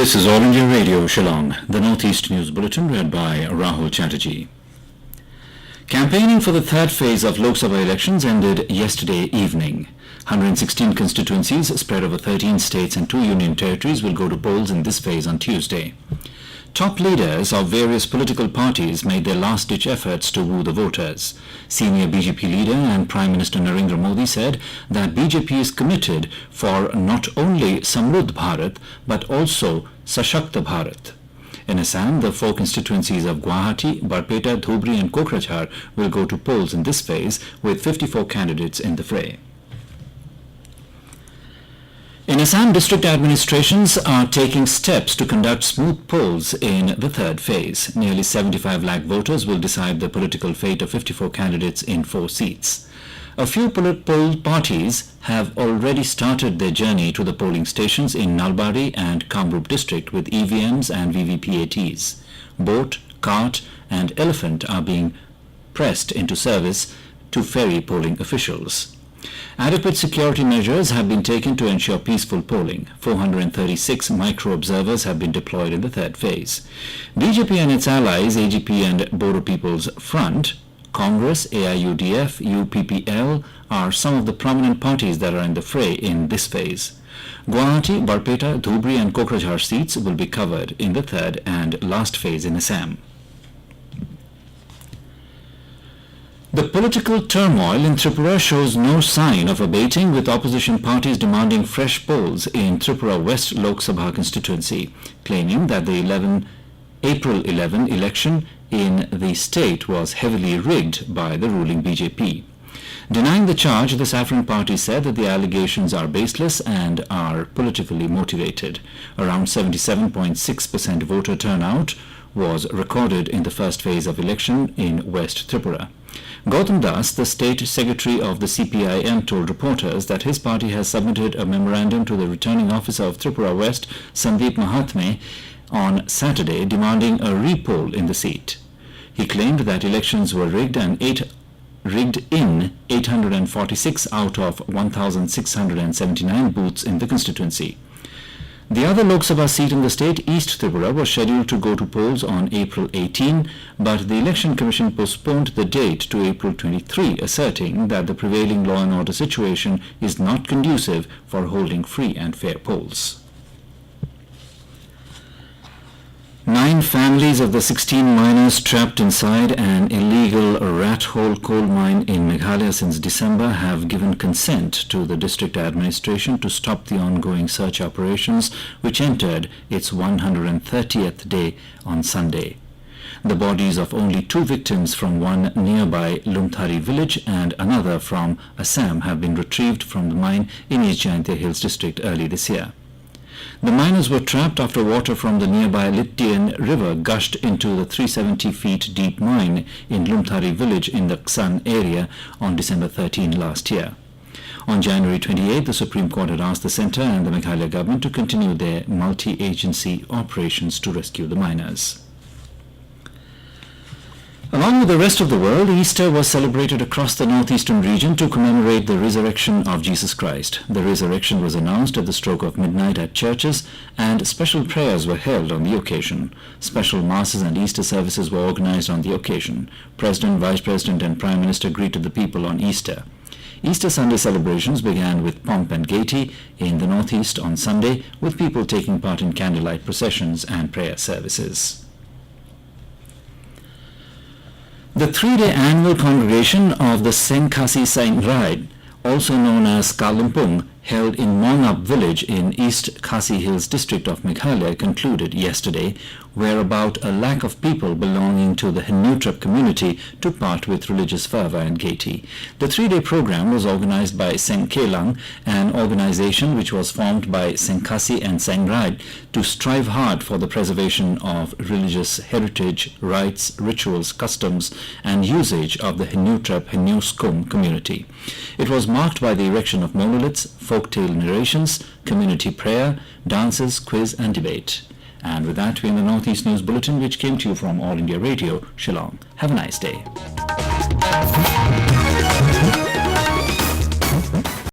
This is All India Radio, Shillong, the Northeast News Bulletin read by Rahul Chatterjee. Campaigning for the third phase of Lok Sabha elections ended yesterday evening. 116 constituencies spread over 13 states and 2 union territories will go to polls in this phase on Tuesday. Top leaders of various political parties made their last-ditch efforts to woo the voters. Senior BJP leader and Prime Minister Narendra Modi said that BJP is committed for not only Samruddh Bharat but also Sashakta Bharat. In Assam, the 4 constituencies of Guwahati, Barpeta, Dhubri and Kokrajhar will go to polls in this phase with 54 candidates in the fray. In Assam, district administrations are taking steps to conduct smooth polls in the third phase. Nearly 75 lakh voters will decide the political fate of 54 candidates in 4 seats. A few political parties have already started their journey to the polling stations in Nalbari and Kamrup district with EVMs and VVPATs. Boat, cart and elephant are being pressed into service to ferry polling officials. Adequate security measures have been taken to ensure peaceful polling. 436 micro-observers have been deployed in the third phase. BJP and its allies, AGP and Bodo People's Front, Congress, AIUDF, UPPL are some of the prominent parties that are in the fray in this phase. Guwahati, Barpeta, Dhubri and Kokrajhar seats will be covered in the third and last phase in Assam. The political turmoil in Tripura shows no sign of abating, with opposition parties demanding fresh polls in Tripura West Lok Sabha constituency, claiming that the April 11 election in the state was heavily rigged by the ruling BJP. Denying the charge, the Saffron Party said that the allegations are baseless and are politically motivated. Around 77.6% voter turnout was recorded in the first phase of election in West Tripura. Gautam Das, the state secretary of the CPIM, told reporters that his party has submitted a memorandum to the returning officer of Tripura West, Sandeep Mahatme, on Saturday demanding a re-poll in the seat. He claimed that elections were rigged in 846 out of 1,679 booths in the constituency. The other Lok Sabha seat in the state, East Tripura, was scheduled to go to polls on April 18, but the Election Commission postponed the date to April 23, asserting that the prevailing law and order situation is not conducive for holding free and fair polls. 9 families of the 16 miners trapped inside an illegal rat hole coal mine in Meghalaya since December have given consent to the district administration to stop the ongoing search operations, which entered its 130th day on Sunday. The bodies of only 2 victims from one nearby Lumthari village and another from Assam have been retrieved from the mine in East Jaintia Hills district early this year. The miners were trapped after water from the nearby Littian river gushed into the 370 feet deep mine in Lumthari village in the Ksan area on December 13 last year. On January 28, the Supreme Court had asked the centre and the Meghalaya government to continue their multi-agency operations to rescue the miners. Along with the rest of the world, Easter was celebrated across the northeastern region to commemorate the resurrection of Jesus Christ. The resurrection was announced at the stroke of midnight at churches, and special prayers were held on the occasion. Special masses and Easter services were organized on the occasion. President, Vice President and Prime Minister greeted the people on Easter. Easter Sunday celebrations began with pomp and gaiety in the northeast on Sunday, with people taking part in candlelight processions and prayer services. The 3-day annual congregation of the Sengkhasi Sangrai, also known as Kalumpung, held in Mongap village in East Khasi Hills district of Meghalaya, concluded yesterday, where about 1 lakh of people belonging to the Henutrap community took part with religious fervor and gaiety. The 3-day program was organized by Sengkelang, an organization which was formed by Sengkhasi and Sangrai to strive hard for the preservation of religious heritage, rites, rituals, customs and usage of the Henutrap Henuskum community. It was marked by the erection of monoliths, folktale narrations, community prayer, dances, quiz and debate. And with that, we end the Northeast News Bulletin, which came to you from All India Radio, Shillong. Have a nice day.